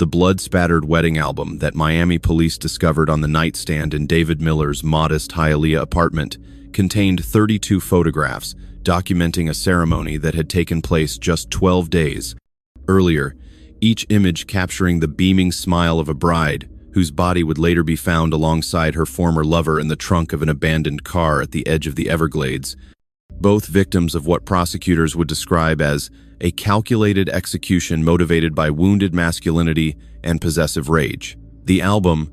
The blood-spattered wedding album that Miami police discovered on the nightstand in David Miller's modest Hialeah apartment contained 32 photographs documenting a ceremony that had taken place just 12 days earlier, each image capturing the beaming smile of a bride whose body would later be found alongside her former lover in the trunk of an abandoned car at the edge of the Everglades, both victims of what prosecutors would describe as a calculated execution motivated by wounded masculinity and possessive rage. The album,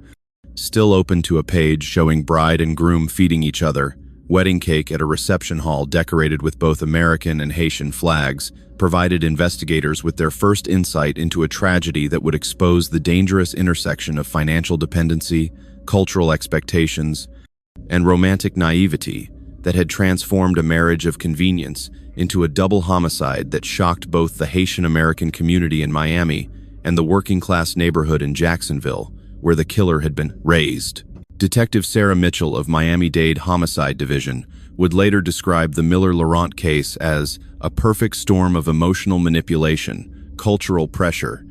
still open to a page showing bride and groom feeding each other, wedding cake at a reception hall decorated with both American and Haitian flags, provided investigators with their first insight into a tragedy that would expose the dangerous intersection of financial dependency, cultural expectations, and romantic naivety that had transformed a marriage of convenience into a double homicide that shocked both the Haitian American community in Miami and the working-class neighborhood in Jacksonville, where the killer had been raised. Detective Sarah Mitchell of Miami-Dade Homicide Division would later describe the Miller-Laurent case as a perfect storm of emotional manipulation, cultural pressure,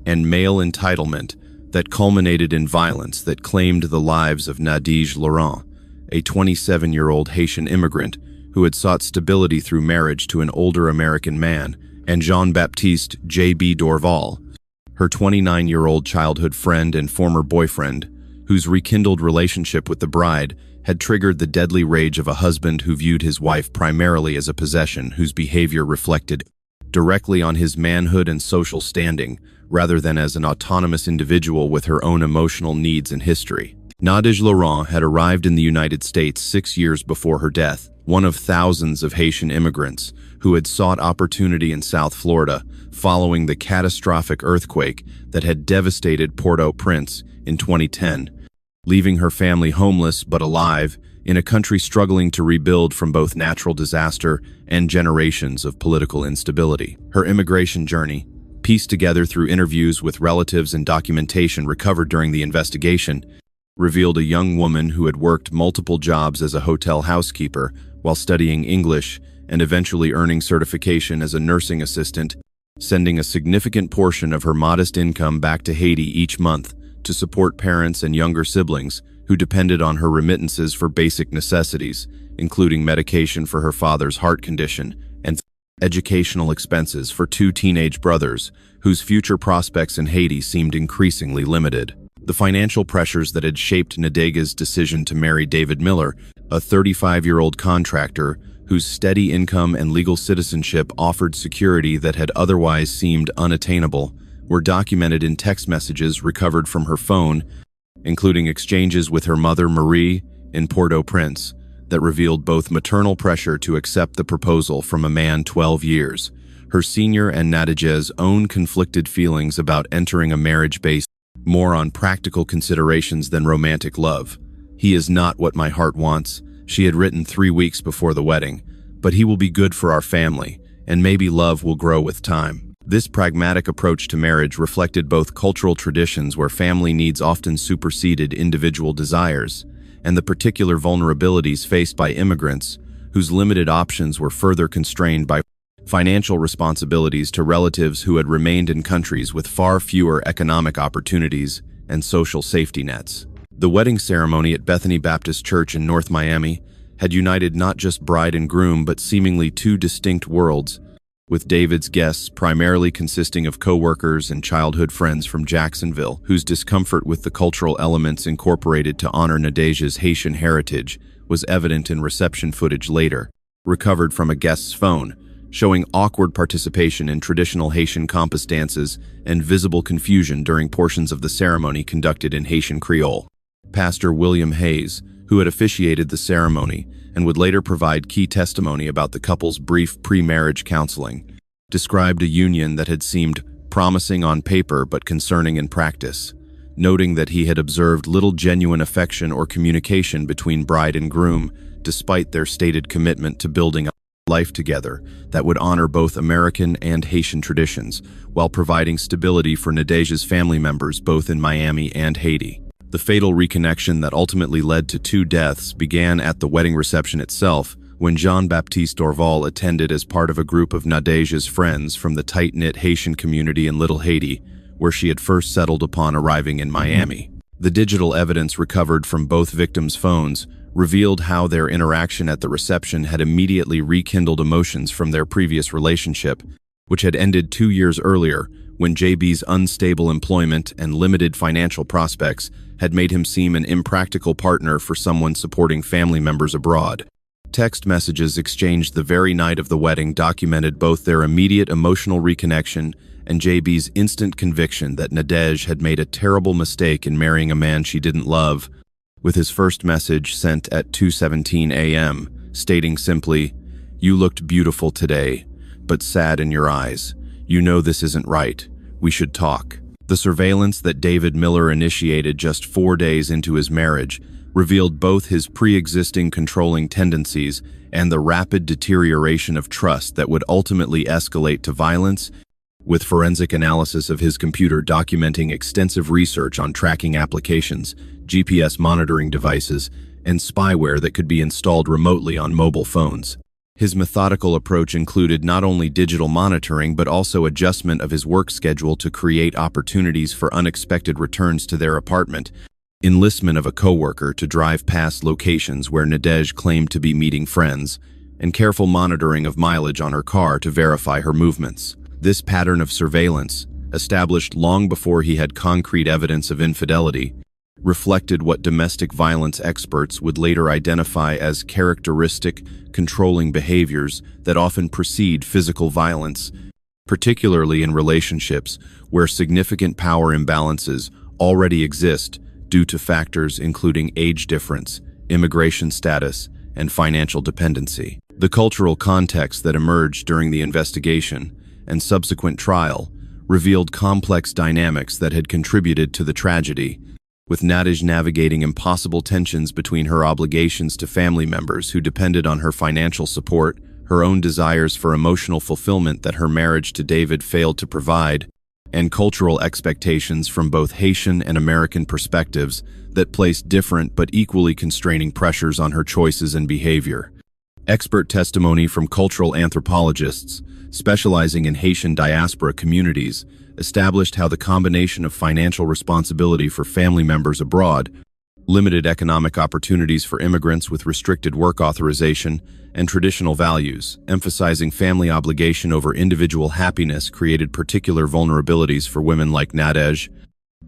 and male entitlement that culminated in violence that claimed the lives of Nadege Laurent, a 27-year-old Haitian immigrant who had sought stability through marriage to an older American man, and Jean-Baptiste J.B. Dorval, her 29-year-old childhood friend and former boyfriend, whose rekindled relationship with the bride had triggered the deadly rage of a husband who viewed his wife primarily as a possession whose behavior reflected directly on his manhood and social standing, rather than as an autonomous individual with her own emotional needs and history. Nadege Laurent had arrived in the United States 6 years before her death, one of thousands of Haitian immigrants who had sought opportunity in South Florida following the catastrophic earthquake that had devastated Port-au-Prince in 2010, leaving her family homeless but alive in a country struggling to rebuild from both natural disaster and generations of political instability. Her immigration journey, pieced together through interviews with relatives and documentation recovered during the investigation, revealed a young woman who had worked multiple jobs as a hotel housekeeper while studying English and eventually earning certification as a nursing assistant, sending a significant portion of her modest income back to Haiti each month to support parents and younger siblings who depended on her remittances for basic necessities, including medication for her father's heart condition and educational expenses for 2 teenage brothers whose future prospects in Haiti seemed increasingly limited. The financial pressures that had shaped Nadege's decision to marry David Miller, a 35-year-old contractor whose steady income and legal citizenship offered security that had otherwise seemed unattainable, were documented in text messages recovered from her phone, including exchanges with her mother Marie in Port-au-Prince that revealed both maternal pressure to accept the proposal from a man 12 years, her senior and Nadege's own conflicted feelings about entering a marriage based more on practical considerations than romantic love. "He is not what my heart wants," she had written 3 weeks before the wedding, "but he will be good for our family, and maybe love will grow with time." This pragmatic approach to marriage reflected both cultural traditions where family needs often superseded individual desires, and the particular vulnerabilities faced by immigrants, whose limited options were further constrained by financial responsibilities to relatives who had remained in countries with far fewer economic opportunities and social safety nets. The wedding ceremony at Bethany Baptist Church in North Miami had united not just bride and groom but seemingly 2 distinct worlds, with David's guests primarily consisting of co-workers and childhood friends from Jacksonville, whose discomfort with the cultural elements incorporated to honor Nadege's Haitian heritage was evident in reception footage later, recovered from a guest's phone, showing awkward participation in traditional Haitian compas dances and visible confusion during portions of the ceremony conducted in Haitian Creole. Pastor William Hayes, who had officiated the ceremony and would later provide key testimony about the couple's brief pre-marriage counseling, described a union that had seemed promising on paper but concerning in practice, noting that he had observed little genuine affection or communication between bride and groom, despite their stated commitment to building a life together that would honor both American and Haitian traditions, while providing stability for Nadege's family members both in Miami and Haiti. The fatal reconnection that ultimately led to 2 deaths began at the wedding reception itself, when Jean-Baptiste Dorval attended as part of a group of Nadege's friends from the tight-knit Haitian community in Little Haiti, where she had first settled upon arriving in Miami. The digital evidence recovered from both victims' phones revealed how their interaction at the reception had immediately rekindled emotions from their previous relationship, which had ended 2 years earlier when JB's unstable employment and limited financial prospects had made him seem an impractical partner for someone supporting family members abroad. Text messages exchanged the very night of the wedding documented both their immediate emotional reconnection and JB's instant conviction that Nadege had made a terrible mistake in marrying a man she didn't love, with his first message sent at 2:17 a.m., stating simply, "You looked beautiful today, but sad in your eyes. You know this isn't right. We should talk." The surveillance that David Miller initiated just 4 days into his marriage revealed both his pre-existing controlling tendencies and the rapid deterioration of trust that would ultimately escalate to violence, with forensic analysis of his computer documenting extensive research on tracking applications, GPS monitoring devices, and spyware that could be installed remotely on mobile phones. His methodical approach included not only digital monitoring but also adjustment of his work schedule to create opportunities for unexpected returns to their apartment, enlistment of a coworker to drive past locations where Nadege claimed to be meeting friends, and careful monitoring of mileage on her car to verify her movements. This pattern of surveillance, established long before he had concrete evidence of infidelity, reflected what domestic violence experts would later identify as characteristic, controlling behaviors that often precede physical violence, particularly in relationships where significant power imbalances already exist due to factors including age difference, immigration status, and financial dependency. The cultural context that emerged during the investigation and subsequent trial revealed complex dynamics that had contributed to the tragedy, with Nadege navigating impossible tensions between her obligations to family members who depended on her financial support, her own desires for emotional fulfillment that her marriage to David failed to provide, and cultural expectations from both Haitian and American perspectives that placed different but equally constraining pressures on her choices and behavior. Expert testimony from cultural anthropologists specializing in Haitian diaspora communities established how the combination of financial responsibility for family members abroad, limited economic opportunities for immigrants with restricted work authorization, and traditional values, emphasizing family obligation over individual happiness, created particular vulnerabilities for women like Nadege,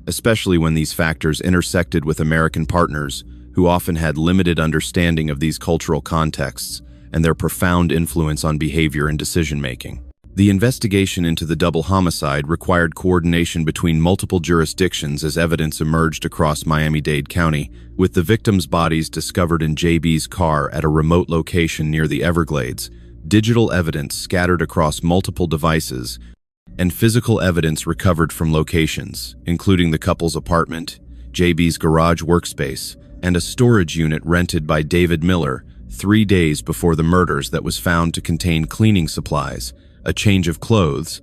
especially when these factors intersected with American partners who often had limited understanding of these cultural contexts and their profound influence on behavior and decision-making. The investigation into the double homicide required coordination between multiple jurisdictions as evidence emerged across Miami-Dade County, with the victims' bodies discovered in JB's car at a remote location near the Everglades, digital evidence scattered across multiple devices, and physical evidence recovered from locations, including the couple's apartment, JB's garage workspace, and a storage unit rented by David Miller 3 days before the murders that was found to contain cleaning supplies, a change of clothes,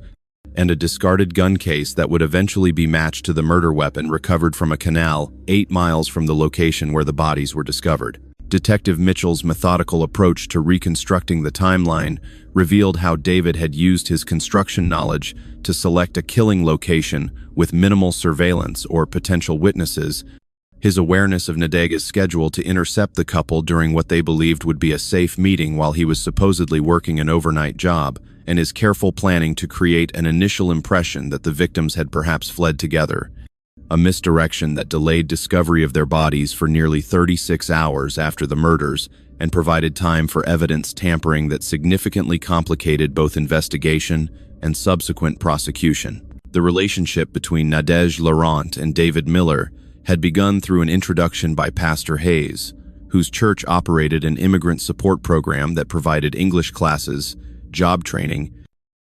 and a discarded gun case that would eventually be matched to the murder weapon recovered from a canal 8 miles from the location where the bodies were discovered. Detective Mitchell's methodical approach to reconstructing the timeline revealed how David had used his construction knowledge to select a killing location with minimal surveillance or potential witnesses, his awareness of Nadege's schedule to intercept the couple during what they believed would be a safe meeting while he was supposedly working an overnight job, and his careful planning to create an initial impression that the victims had perhaps fled together, a misdirection that delayed discovery of their bodies for nearly 36 hours after the murders and provided time for evidence tampering that significantly complicated both investigation and subsequent prosecution. The relationship between Nadege Laurent and David Miller had begun through an introduction by Pastor Hayes, whose church operated an immigrant support program that provided English classes, job training,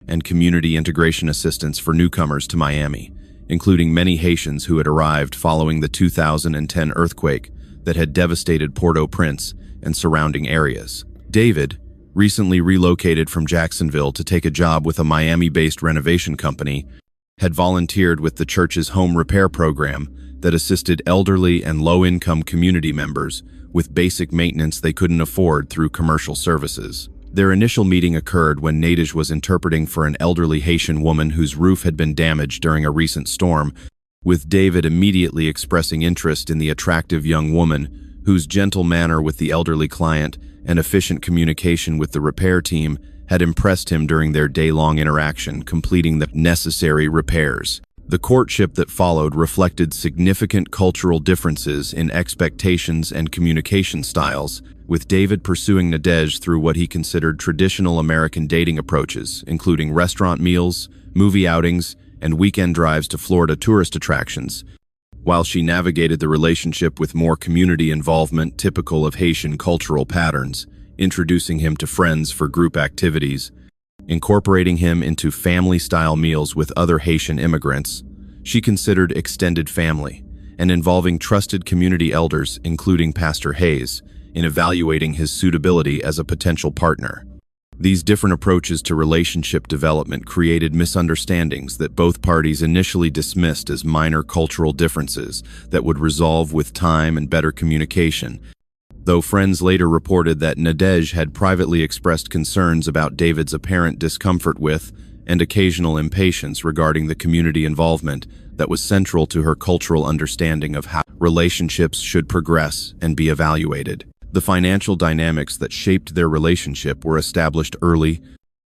and community integration assistance for newcomers to Miami, including many Haitians who had arrived following the 2010 earthquake that had devastated Port-au-Prince and surrounding areas. David, recently relocated from Jacksonville to take a job with a Miami-based renovation company, had volunteered with the church's home repair program that assisted elderly and low-income community members with basic maintenance they couldn't afford through commercial services. Their initial meeting occurred when Nadej was interpreting for an elderly Haitian woman whose roof had been damaged during a recent storm, with David immediately expressing interest in the attractive young woman, whose gentle manner with the elderly client and efficient communication with the repair team had impressed him during their day-long interaction, completing the necessary repairs. The courtship that followed reflected significant cultural differences in expectations and communication styles, with David pursuing Nadej through what he considered traditional American dating approaches, including restaurant meals, movie outings, and weekend drives to Florida tourist attractions, while she navigated the relationship with more community involvement typical of Haitian cultural patterns, introducing him to friends for group activities, incorporating him into family-style meals with other Haitian immigrants. She considered extended family, and involving trusted community elders, including Pastor Hayes, in evaluating his suitability as a potential partner. These different approaches to relationship development created misunderstandings that both parties initially dismissed as minor cultural differences that would resolve with time and better communication, though friends later reported that Nadej had privately expressed concerns about David's apparent discomfort with and occasional impatience regarding the community involvement that was central to her cultural understanding of how relationships should progress and be evaluated. The financial dynamics that shaped their relationship were established early,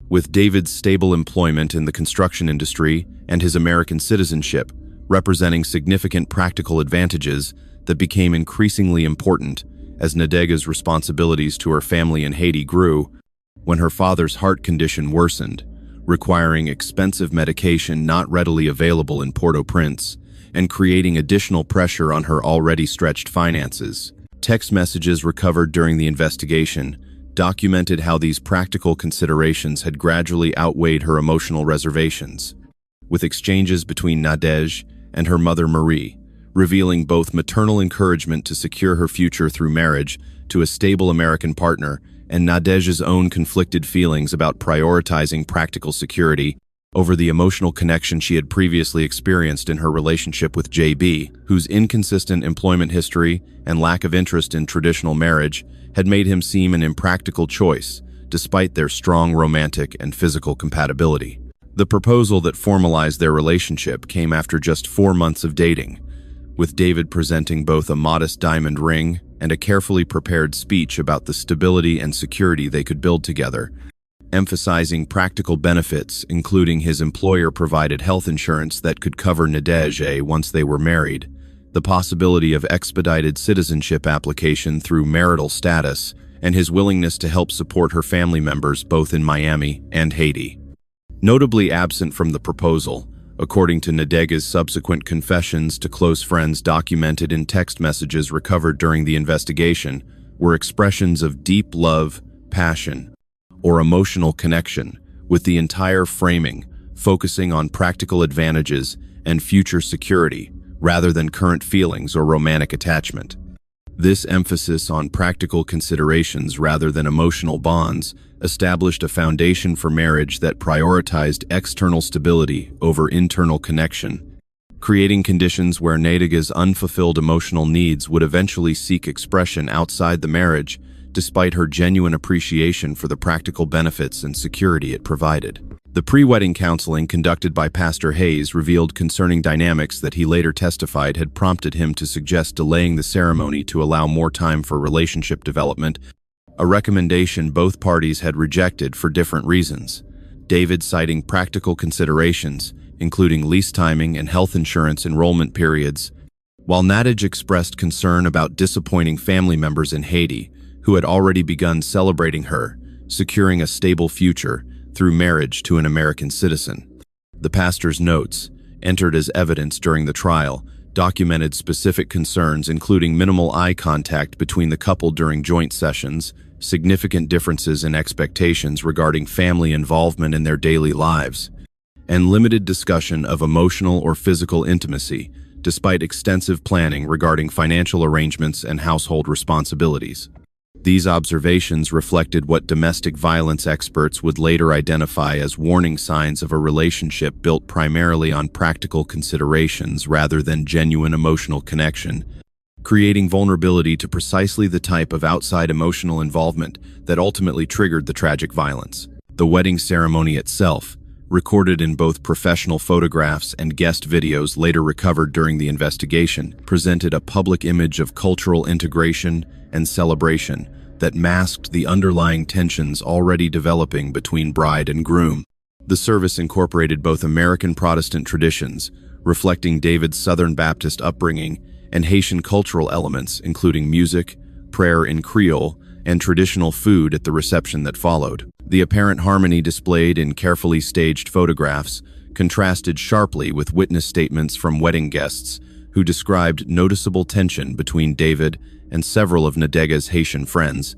with David's stable employment in the construction industry and his American citizenship representing significant practical advantages that became increasingly important as Nadej's responsibilities to her family in Haiti grew when her father's heart condition worsened, requiring expensive medication not readily available in Port-au-Prince and creating additional pressure on her already stretched finances. Text messages recovered during the investigation documented how these practical considerations had gradually outweighed her emotional reservations, with exchanges between Nadej and her mother Marie, revealing both maternal encouragement to secure her future through marriage to a stable American partner and Nadej's own conflicted feelings about prioritizing practical security over the emotional connection she had previously experienced in her relationship with JB, whose inconsistent employment history and lack of interest in traditional marriage had made him seem an impractical choice, despite their strong romantic and physical compatibility. The proposal that formalized their relationship came after just 4 months of dating, with David presenting both a modest diamond ring and a carefully prepared speech about the stability and security they could build together, emphasizing practical benefits, including his employer-provided health insurance that could cover Nadej once they were married, the possibility of expedited citizenship application through marital status, and his willingness to help support her family members both in Miami and Haiti. Notably absent from the proposal, according to Nadej's subsequent confessions to close friends documented in text messages recovered during the investigation, were expressions of deep love, passion, or emotional connection, with the entire framing focusing on practical advantages and future security rather than current feelings or romantic attachment. This emphasis on practical considerations rather than emotional bonds established a foundation for marriage that prioritized external stability over internal connection, creating conditions where Nadej's unfulfilled emotional needs would eventually seek expression outside the marriage, despite her genuine appreciation for the practical benefits and security it provided. The pre-wedding counseling conducted by Pastor Hayes revealed concerning dynamics that he later testified had prompted him to suggest delaying the ceremony to allow more time for relationship development, a recommendation both parties had rejected for different reasons. David citing practical considerations, including lease timing and health insurance enrollment periods, while Nadej expressed concern about disappointing family members in Haiti, who had already begun celebrating her, securing a stable future through marriage to an American citizen. The pastor's notes, entered as evidence during the trial, documented specific concerns including minimal eye contact between the couple during joint sessions, significant differences in expectations regarding family involvement in their daily lives, and limited discussion of emotional or physical intimacy, despite extensive planning regarding financial arrangements and household responsibilities. These observations reflected what domestic violence experts would later identify as warning signs of a relationship built primarily on practical considerations rather than genuine emotional connection, creating vulnerability to precisely the type of outside emotional involvement that ultimately triggered the tragic violence. The wedding ceremony itself, recorded in both professional photographs and guest videos later recovered during the investigation, presented a public image of cultural integration and celebration that masked the underlying tensions already developing between bride and groom. The service incorporated both American Protestant traditions, reflecting David's Southern Baptist upbringing, and Haitian cultural elements, including music, prayer in Creole, and traditional food at the reception that followed. The apparent harmony displayed in carefully staged photographs contrasted sharply with witness statements from wedding guests who described noticeable tension between David and several of Nadega's Haitian friends,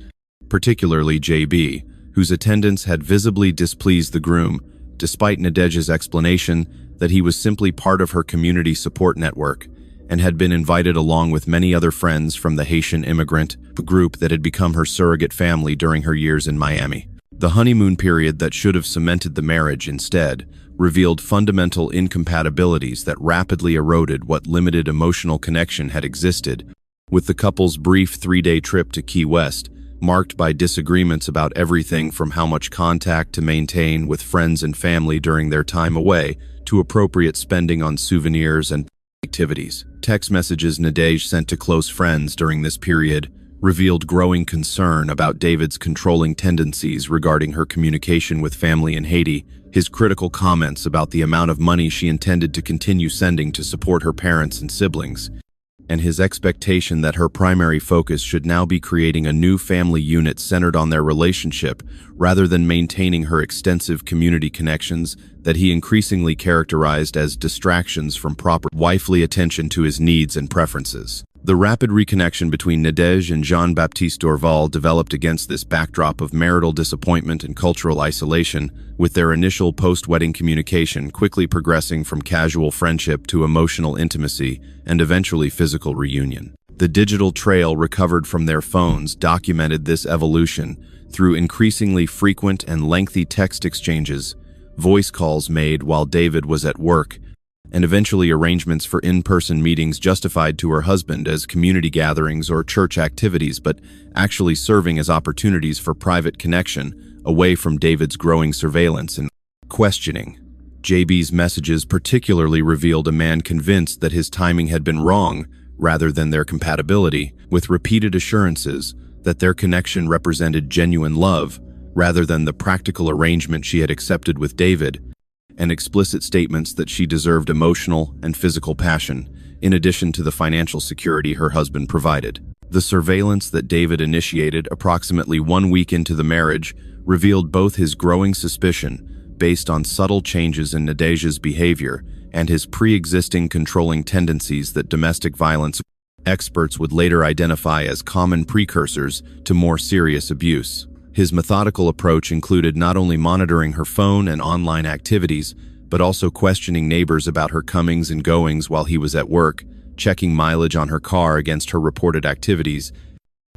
particularly JB, whose attendance had visibly displeased the groom, despite Nadeja's explanation that he was simply part of her community support network and had been invited along with many other friends from the Haitian immigrant group that had become her surrogate family during her years in Miami. The honeymoon period that should have cemented the marriage instead revealed fundamental incompatibilities that rapidly eroded what limited emotional connection had existed, with the couple's brief 3-day trip to Key West marked by disagreements about everything from how much contact to maintain with friends and family during their time away to appropriate spending on souvenirs and activities. Text messages Nadege sent to close friends during this period revealed growing concern about David's controlling tendencies regarding her communication with family in Haiti, his critical comments about the amount of money she intended to continue sending to support her parents and siblings, and his expectation that her primary focus should now be creating a new family unit centered on their relationship rather than maintaining her extensive community connections that he increasingly characterized as distractions from proper wifely attention to his needs and preferences. The rapid reconnection between Nadege and Jean-Baptiste Dorval developed against this backdrop of marital disappointment and cultural isolation, with their initial post-wedding communication quickly progressing from casual friendship to emotional intimacy and eventually physical reunion. The digital trail recovered from their phones documented this evolution through increasingly frequent and lengthy text exchanges, voice calls made while David was at work, and eventually arrangements for in-person meetings justified to her husband as community gatherings or church activities, but actually serving as opportunities for private connection away from David's growing surveillance and questioning. JB's messages particularly revealed a man convinced that his timing had been wrong rather than their compatibility, with repeated assurances that their connection represented genuine love rather than the practical arrangement she had accepted with David, and explicit statements that she deserved emotional and physical passion, in addition to the financial security her husband provided. The surveillance that David initiated approximately 1 week into the marriage revealed both his growing suspicion, based on subtle changes in Nadeja's behavior, and his pre-existing controlling tendencies that domestic violence experts would later identify as common precursors to more serious abuse. His methodical approach included not only monitoring her phone and online activities, but also questioning neighbors about her comings and goings while he was at work, checking mileage on her car against her reported activities,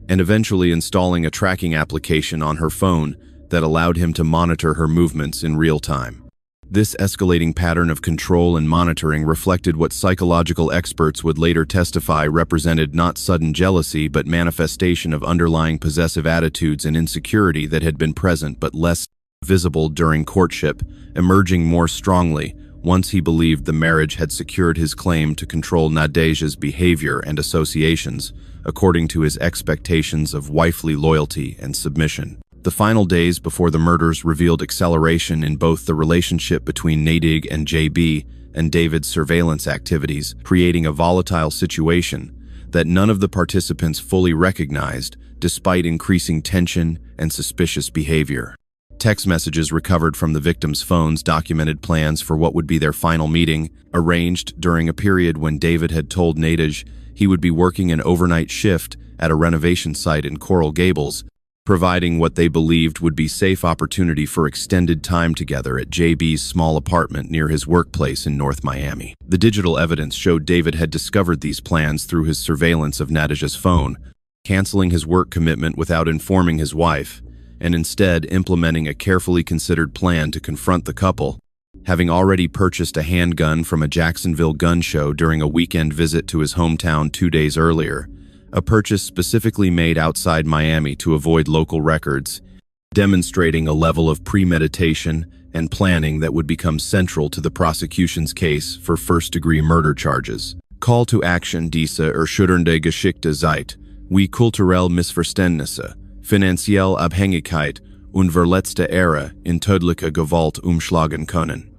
and eventually installing a tracking application on her phone that allowed him to monitor her movements in real time. This escalating pattern of control and monitoring reflected what psychological experts would later testify represented not sudden jealousy but manifestation of underlying possessive attitudes and insecurity that had been present but less visible during courtship, emerging more strongly once he believed the marriage had secured his claim to control Nadeja's behavior and associations, according to his expectations of wifely loyalty and submission. The final days before the murders revealed acceleration in both the relationship between Nadig and JB and David's surveillance activities, creating a volatile situation that none of the participants fully recognized, despite increasing tension and suspicious behavior. Text messages recovered from the victims' phones documented plans for what would be their final meeting, arranged during a period when David had told Nadig he would be working an overnight shift at a renovation site in Coral Gables, providing what they believed would be safe opportunity for extended time together at JB's small apartment near his workplace in North Miami. The digital evidence showed David had discovered these plans through his surveillance of Nadeja's phone, canceling his work commitment without informing his wife, and instead implementing a carefully considered plan to confront the couple. Having already purchased a handgun from a Jacksonville gun show during a weekend visit to his hometown 2 days earlier, a purchase specifically made outside Miami to avoid local records, demonstrating a level of premeditation and planning that would become central to the prosecution's case for first-degree murder charges. Call to action diese erschütternde Geschichte zeigt, wie kulturelle Missverständnisse, finanzielle Abhängigkeit und verletzte Ehre in tödliche Gewalt umschlagen können.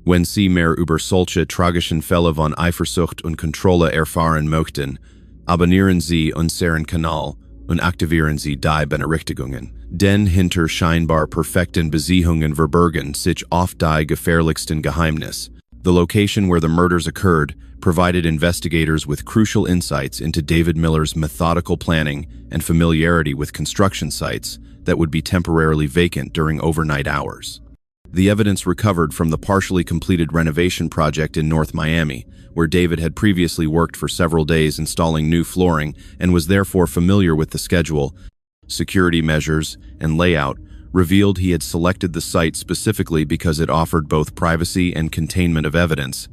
Wenn Sie mehr über solche tragischen Fälle von Eifersucht und Kontrolle erfahren möchten, abonnieren Sie unseren Kanal und aktivieren Sie die Benachrichtigungen. Denn hinter scheinbar perfekten Beziehungen verbergen sich oft die gefährlichsten Geheimnisse. The location where the murders occurred provided investigators with crucial insights into David Miller's methodical planning and familiarity with construction sites that would be temporarily vacant during overnight hours. The evidence recovered from the partially completed renovation project in North Miami, where David had previously worked for several days installing new flooring and was therefore familiar with the schedule, security measures, and layout, revealed he had selected the site specifically because it offered both privacy and containment of evidence,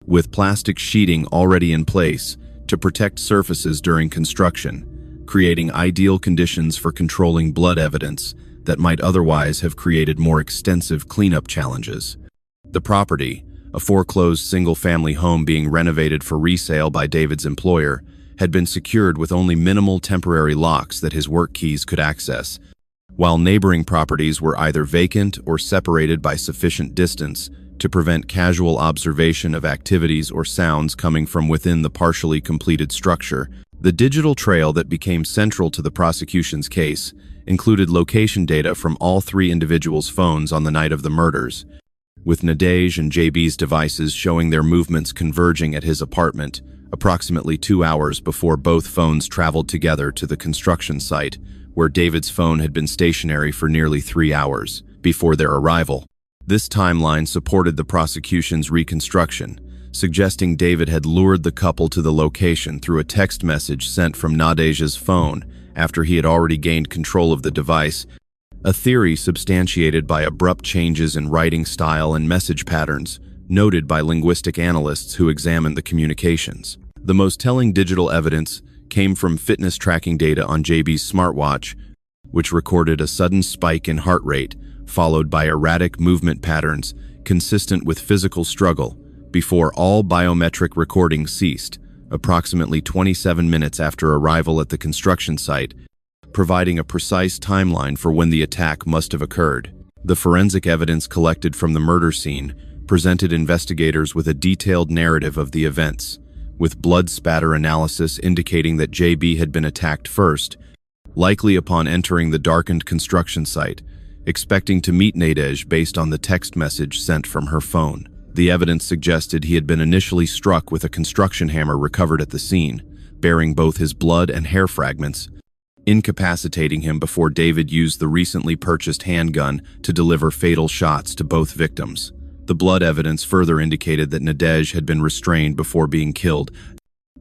with plastic sheeting already in place to protect surfaces during construction, creating ideal conditions for controlling blood evidence that might otherwise have created more extensive cleanup challenges. The property, a foreclosed single-family home being renovated for resale by David's employer, had been secured with only minimal temporary locks that his work keys could access, while neighboring properties were either vacant or separated by sufficient distance to prevent casual observation of activities or sounds coming from within the partially completed structure. The digital trail that became central to the prosecution's case included location data from all three individuals' phones on the night of the murders, with Nadej and JB's devices showing their movements converging at his apartment approximately 2 hours before both phones traveled together to the construction site, where David's phone had been stationary for nearly 3 hours before their arrival. This timeline supported the prosecution's reconstruction, suggesting David had lured the couple to the location through a text message sent from Nadej's phone after he had already gained control of the device, a theory substantiated by abrupt changes in writing style and message patterns noted by linguistic analysts who examined the communications. The most telling digital evidence came from fitness tracking data on JB's smartwatch, which recorded a sudden spike in heart rate, followed by erratic movement patterns consistent with physical struggle, before all biometric recording ceased, approximately 27 minutes after arrival at the construction site, providing a precise timeline for when the attack must have occurred. The forensic evidence collected from the murder scene presented investigators with a detailed narrative of the events, with blood spatter analysis indicating that JB had been attacked first, likely upon entering the darkened construction site, expecting to meet Nadej based on the text message sent from her phone. The evidence suggested he had been initially struck with a construction hammer recovered at the scene, bearing both his blood and hair fragments, incapacitating him before David used the recently purchased handgun to deliver fatal shots to both victims. The blood evidence further indicated that Nadej had been restrained before being killed,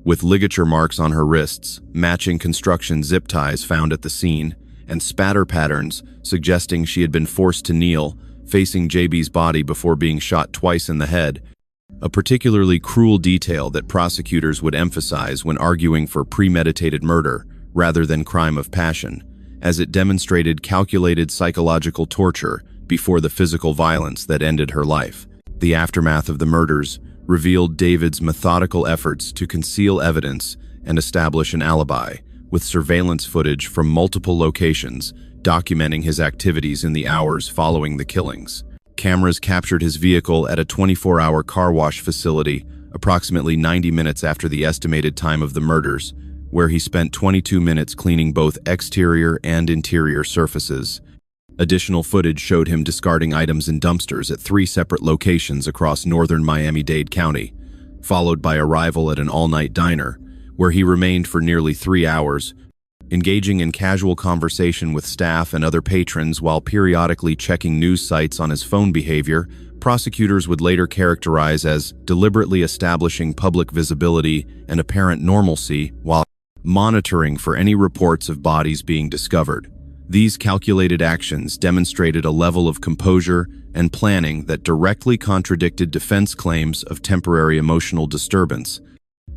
with ligature marks on her wrists, matching construction zip ties found at the scene, and spatter patterns suggesting she had been forced to kneel, facing JB's body before being shot twice in the head, a particularly cruel detail that prosecutors would emphasize when arguing for premeditated murder rather than crime of passion, as it demonstrated calculated psychological torture before the physical violence that ended her life. The aftermath of the murders revealed David's methodical efforts to conceal evidence and establish an alibi, with surveillance footage from multiple locations documenting his activities in the hours following the killings. Cameras captured his vehicle at a 24-hour car wash facility approximately 90 minutes after the estimated time of the murders, where he spent 22 minutes cleaning both exterior and interior surfaces. Additional footage showed him discarding items in dumpsters at 3 separate locations across northern Miami-Dade County, followed by arrival at an all-night diner, where he remained for nearly 3 hours, engaging in casual conversation with staff and other patrons while periodically checking news sites on his phone behavior. Prosecutors would later characterize as deliberately establishing public visibility and apparent normalcy while monitoring for any reports of bodies being discovered. These calculated actions demonstrated a level of composure and planning that directly contradicted defense claims of temporary emotional disturbance,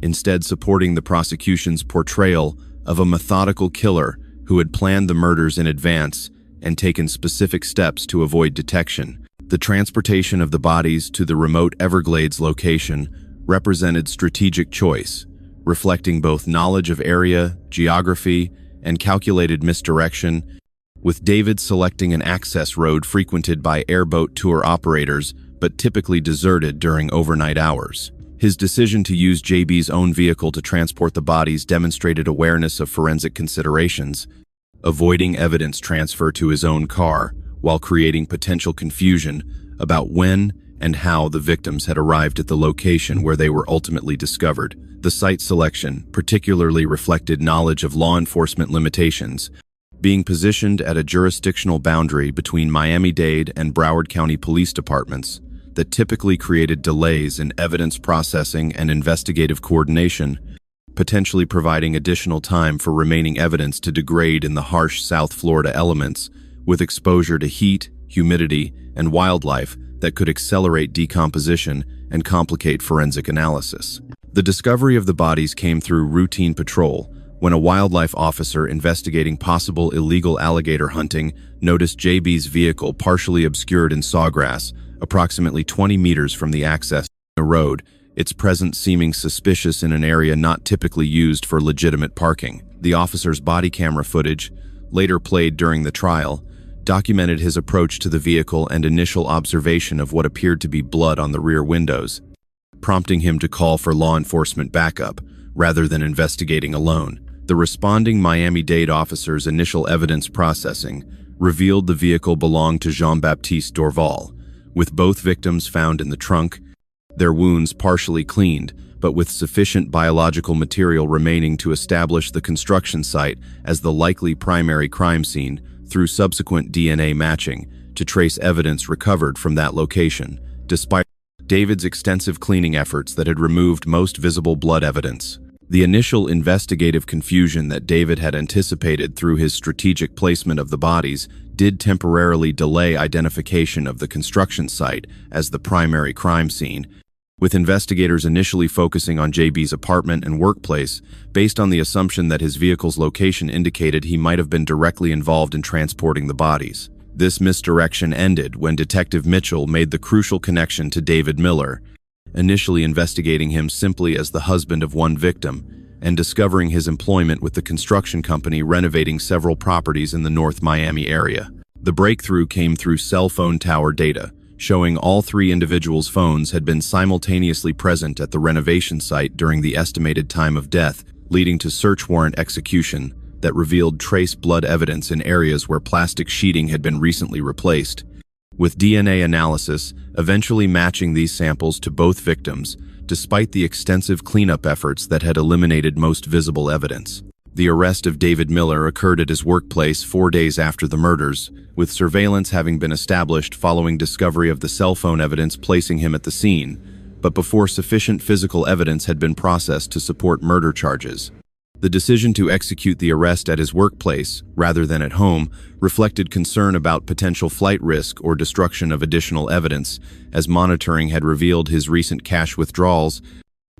instead supporting the prosecution's portrayal of a methodical killer who had planned the murders in advance and taken specific steps to avoid detection. The transportation of the bodies to the remote Everglades location represented strategic choice, reflecting both knowledge of area, geography, and calculated misdirection, with David selecting an access road frequented by airboat tour operators but typically deserted during overnight hours. His decision to use JB's own vehicle to transport the bodies demonstrated awareness of forensic considerations, avoiding evidence transfer to his own car while creating potential confusion about when and how the victims had arrived at the location where they were ultimately discovered. The site selection particularly reflected knowledge of law enforcement limitations, being positioned at a jurisdictional boundary between Miami-Dade and Broward County Police Departments that typically created delays in evidence processing and investigative coordination, potentially providing additional time for remaining evidence to degrade in the harsh South Florida elements, with exposure to heat, humidity, and wildlife that could accelerate decomposition and complicate forensic analysis. The discovery of the bodies came through routine patrol when a wildlife officer investigating possible illegal alligator hunting noticed JB's vehicle partially obscured in sawgrass, approximately 20 meters from the access to the road, its presence seeming suspicious in an area not typically used for legitimate parking. The officer's body camera footage, later played during the trial, documented his approach to the vehicle and initial observation of what appeared to be blood on the rear windows, prompting him to call for law enforcement backup rather than investigating alone. The responding Miami-Dade officer's initial evidence processing revealed the vehicle belonged to Jean-Baptiste Dorval, with both victims found in the trunk, their wounds partially cleaned, but with sufficient biological material remaining to establish the construction site as the likely primary crime scene through subsequent DNA matching to trace evidence recovered from that location, despite David's extensive cleaning efforts that had removed most visible blood evidence. The initial investigative confusion that David had anticipated through his strategic placement of the bodies did temporarily delay identification of the construction site as the primary crime scene, with investigators initially focusing on JB's apartment and workplace based on the assumption that his vehicle's location indicated he might have been directly involved in transporting the bodies. This misdirection ended when Detective Mitchell made the crucial connection to David Miller, initially investigating him simply as the husband of one victim and discovering his employment with the construction company renovating several properties in the North Miami area. The breakthrough came through cell phone tower data, showing all three individuals' phones had been simultaneously present at the renovation site during the estimated time of death, leading to search warrant execution that revealed trace blood evidence in areas where plastic sheeting had been recently replaced, with DNA analysis eventually matching these samples to both victims, despite the extensive cleanup efforts that had eliminated most visible evidence. The arrest of David Miller occurred at his workplace 4 days after the murders, with surveillance having been established following discovery of the cell phone evidence placing him at the scene, but before sufficient physical evidence had been processed to support murder charges. The decision to execute the arrest at his workplace, rather than at home, reflected concern about potential flight risk or destruction of additional evidence, as monitoring had revealed his recent cash withdrawals,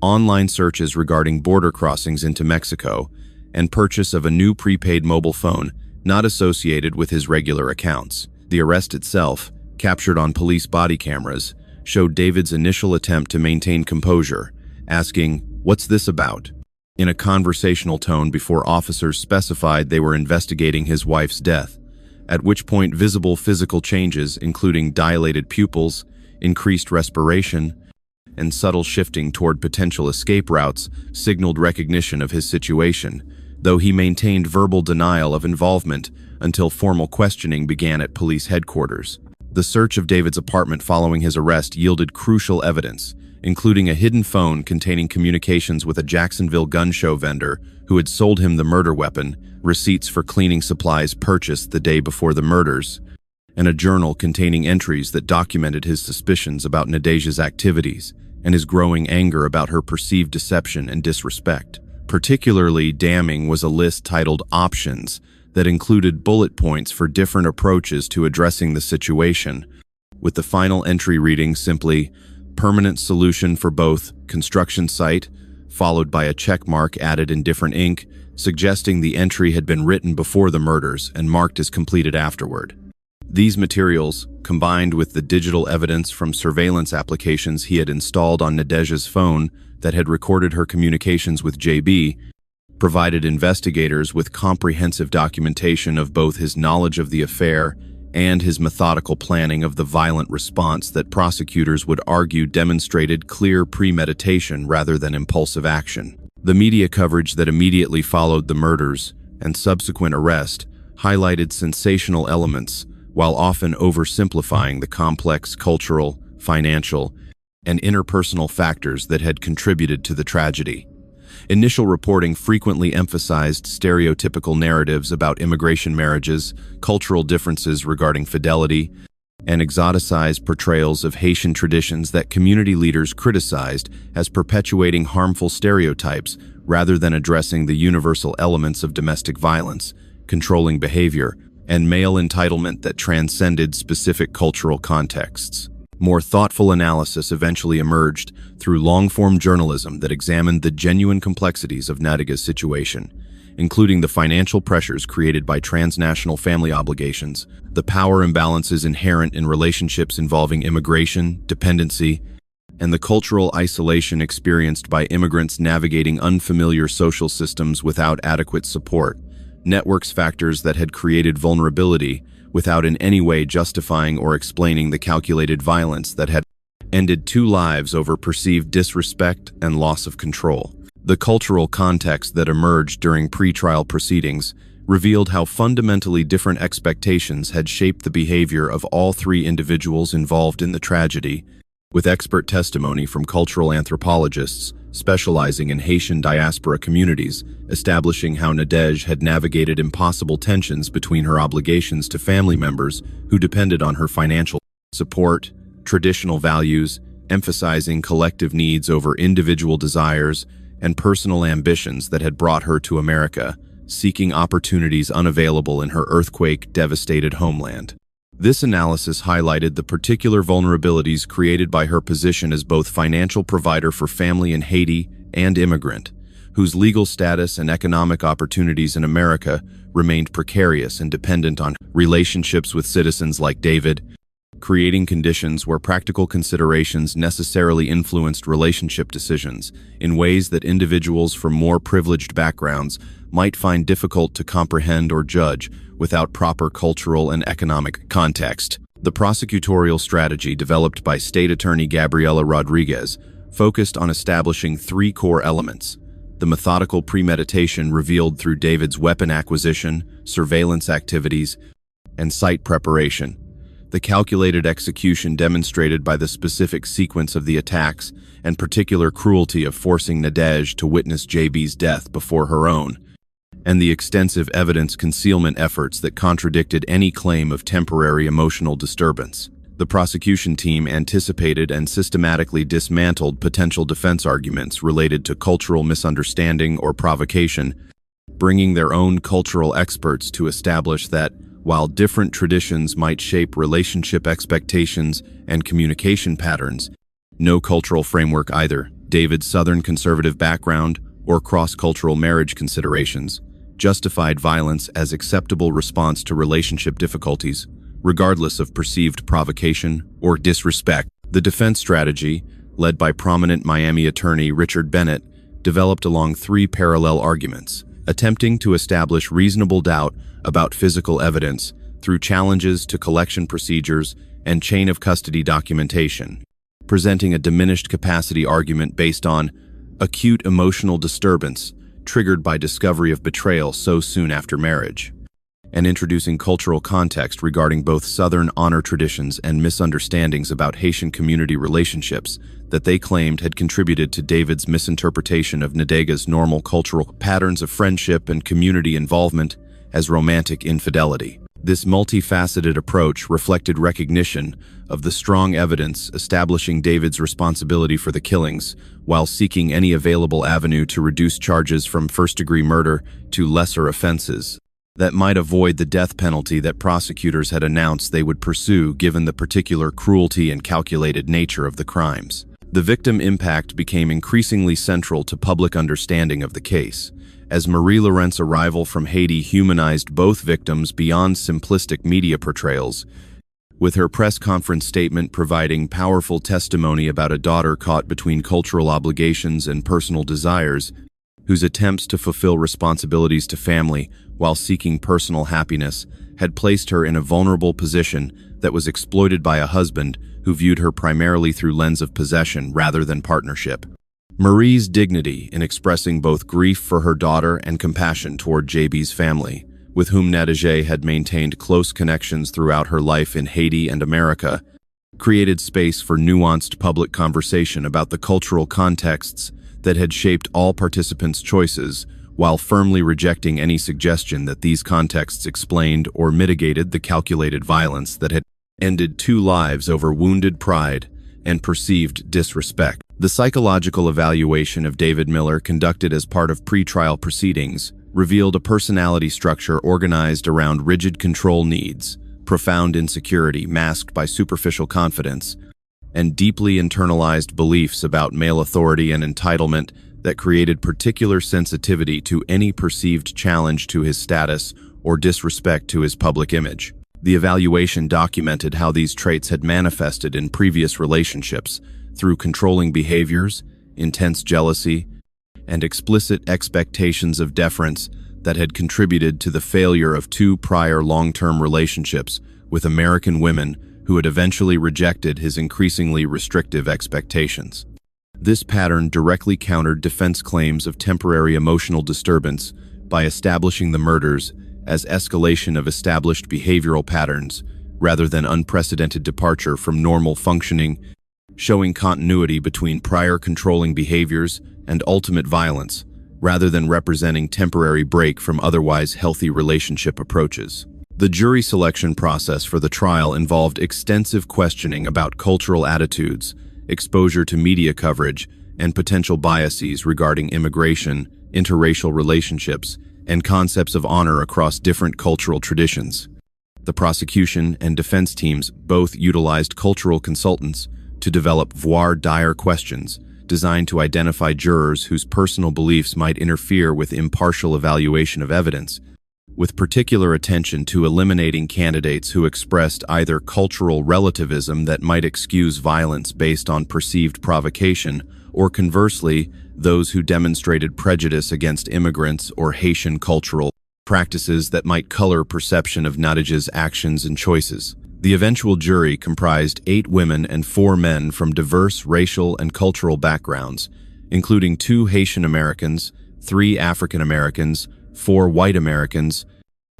online searches regarding border crossings into Mexico, and purchase of a new prepaid mobile phone not associated with his regular accounts. The arrest itself, captured on police body cameras, showed David's initial attempt to maintain composure, asking, "What's this about?" in a conversational tone before officers specified they were investigating his wife's death, at which point visible physical changes including dilated pupils, increased respiration, and subtle shifting toward potential escape routes signaled recognition of his situation, though he maintained verbal denial of involvement until formal questioning began at police headquarters. The search of David's apartment following his arrest yielded crucial evidence, including a hidden phone containing communications with a Jacksonville gun show vendor who had sold him the murder weapon, receipts for cleaning supplies purchased the day before the murders, and a journal containing entries that documented his suspicions about Nadejda's activities and his growing anger about her perceived deception and disrespect. Particularly damning was a list titled Options that included bullet points for different approaches to addressing the situation, with the final entry reading simply, "Permanent solution for both construction site, followed by a check mark added in different ink, suggesting the entry had been written before the murders and marked as completed afterward. These materials, combined with the digital evidence from surveillance applications he had installed on Nadezhda's phone that had recorded her communications with JB, provided investigators with comprehensive documentation of both his knowledge of the affair and his methodical planning of the violent response that prosecutors would argue demonstrated clear premeditation rather than impulsive action. The media coverage that immediately followed the murders and subsequent arrest highlighted sensational elements while often oversimplifying the complex cultural, financial, and interpersonal factors that had contributed to the tragedy. Initial reporting frequently emphasized stereotypical narratives about immigration marriages, cultural differences regarding fidelity, and exoticized portrayals of Haitian traditions that community leaders criticized as perpetuating harmful stereotypes rather than addressing the universal elements of domestic violence, controlling behavior, and male entitlement that transcended specific cultural contexts. More thoughtful analysis eventually emerged through long-form journalism that examined the genuine complexities of Nadezhda's situation, including the financial pressures created by transnational family obligations, the power imbalances inherent in relationships involving immigration, dependency, and the cultural isolation experienced by immigrants navigating unfamiliar social systems without adequate support, networks factors that had created vulnerability without in any way justifying or explaining the calculated violence that had ended 2 lives over perceived disrespect and loss of control. The cultural context that emerged during pretrial proceedings revealed how fundamentally different expectations had shaped the behavior of all 3 individuals involved in the tragedy, with expert testimony from cultural anthropologists specializing in Haitian diaspora communities, establishing how Nadezhda had navigated impossible tensions between her obligations to family members who depended on her financial support, traditional values, emphasizing collective needs over individual desires, and personal ambitions that had brought her to America, seeking opportunities unavailable in her earthquake-devastated homeland. This analysis highlighted the particular vulnerabilities created by her position as both financial provider for family in Haiti and immigrant, whose legal status and economic opportunities in America remained precarious and dependent on relationships with citizens like David, creating conditions where practical considerations necessarily influenced relationship decisions in ways that individuals from more privileged backgrounds might find difficult to comprehend or judge without proper cultural and economic context. The prosecutorial strategy developed by State Attorney Gabriela Rodriguez focused on establishing 3 core elements: the methodical premeditation revealed through David's weapon acquisition, surveillance activities, and site preparation, the calculated execution demonstrated by the specific sequence of the attacks and particular cruelty of forcing Nadezhda to witness JB's death before her own, and the extensive evidence concealment efforts that contradicted any claim of temporary emotional disturbance. The prosecution team anticipated and systematically dismantled potential defense arguments related to cultural misunderstanding or provocation, bringing their own cultural experts to establish that, while different traditions might shape relationship expectations and communication patterns, no cultural framework, either David's Southern conservative background or cross-cultural marriage considerations, justified violence as acceptable response to relationship difficulties, regardless of perceived provocation or disrespect. The defense strategy, led by prominent Miami attorney Richard Bennett, developed along 3 parallel arguments, attempting to establish reasonable doubt about physical evidence through challenges to collection procedures and chain of custody documentation, presenting a diminished capacity argument based on acute emotional disturbance triggered by discovery of betrayal so soon after marriage, and introducing cultural context regarding both Southern honor traditions and misunderstandings about Haitian community relationships that they claimed had contributed to David's misinterpretation of Nadezhda's normal cultural patterns of friendship and community involvement as romantic infidelity. This multifaceted approach reflected recognition of the strong evidence establishing David's responsibility for the killings, while seeking any available avenue to reduce charges from first-degree murder to lesser offenses that might avoid the death penalty that prosecutors had announced they would pursue given the particular cruelty and calculated nature of the crimes. The victim impact became increasingly central to public understanding of the case, as Marie Laurent's arrival from Haiti humanized both victims beyond simplistic media portrayals, with her press conference statement providing powerful testimony about a daughter caught between cultural obligations and personal desires, whose attempts to fulfill responsibilities to family while seeking personal happiness had placed her in a vulnerable position that was exploited by a husband who viewed her primarily through lens of possession rather than partnership. Marie's dignity in expressing both grief for her daughter and compassion toward JB's family, with whom Nadege had maintained close connections throughout her life in Haiti and America, created space for nuanced public conversation about the cultural contexts that had shaped all participants' choices, while firmly rejecting any suggestion that these contexts explained or mitigated the calculated violence that had ended 2 lives over wounded pride and perceived disrespect. The psychological evaluation of David Miller conducted as part of pretrial proceedings revealed a personality structure organized around rigid control needs, profound insecurity masked by superficial confidence, and deeply internalized beliefs about male authority and entitlement that created particular sensitivity to any perceived challenge to his status or disrespect to his public image. The evaluation documented how these traits had manifested in previous relationships through controlling behaviors, intense jealousy, and explicit expectations of deference that had contributed to the failure of 2 prior long-term relationships with American women who had eventually rejected his increasingly restrictive expectations. This pattern directly countered defense claims of temporary emotional disturbance by establishing the murders as escalation of established behavioral patterns rather than unprecedented departure from normal functioning, showing continuity between prior controlling behaviors and ultimate violence, rather than representing temporary break from otherwise healthy relationship approaches. The jury selection process for the trial involved extensive questioning about cultural attitudes, exposure to media coverage, and potential biases regarding immigration, interracial relationships, and concepts of honor across different cultural traditions. The prosecution and defense teams both utilized cultural consultants to develop voir dire questions designed to identify jurors whose personal beliefs might interfere with impartial evaluation of evidence, with particular attention to eliminating candidates who expressed either cultural relativism that might excuse violence based on perceived provocation, or conversely, those who demonstrated prejudice against immigrants or Haitian cultural practices that might color perception of Nadege's actions and choices. The eventual jury comprised 8 women and 4 men from diverse racial and cultural backgrounds, including 2 Haitian Americans, 3 African Americans, 4 white Americans,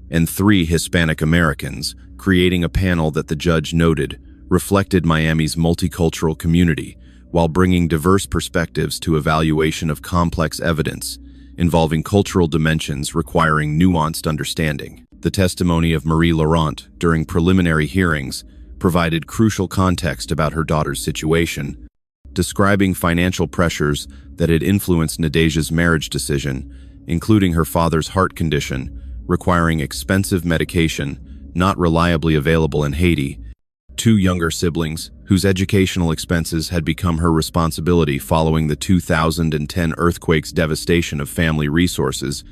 and 3 Hispanic Americans, creating a panel that the judge noted reflected Miami's multicultural community, while bringing diverse perspectives to evaluation of complex evidence involving cultural dimensions requiring nuanced understanding. The testimony of Marie Laurent during preliminary hearings provided crucial context about her daughter's situation, describing financial pressures that had influenced Nadege's marriage decision, including her father's heart condition, requiring expensive medication not reliably available in Haiti, 2 younger siblings whose educational expenses had become her responsibility following the 2010 earthquake's devastation of family resources,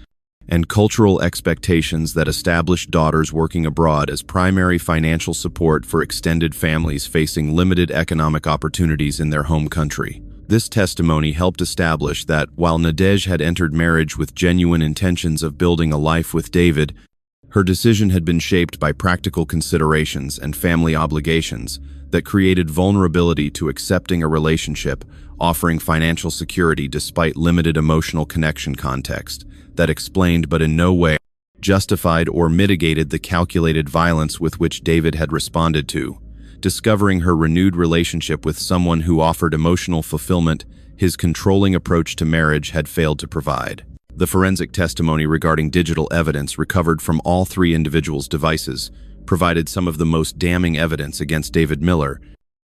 and cultural expectations that established daughters working abroad as primary financial support for extended families facing limited economic opportunities in their home country. This testimony helped establish that, while Nadege had entered marriage with genuine intentions of building a life with David, her decision had been shaped by practical considerations and family obligations that created vulnerability to accepting a relationship offering financial security despite limited emotional connection context, that explained but in no way justified or mitigated the calculated violence with which David had responded to. Discovering her renewed relationship with someone who offered emotional fulfillment, his controlling approach to marriage had failed to provide. The forensic testimony regarding digital evidence recovered from all 3 individuals' devices provided some of the most damning evidence against David Miller,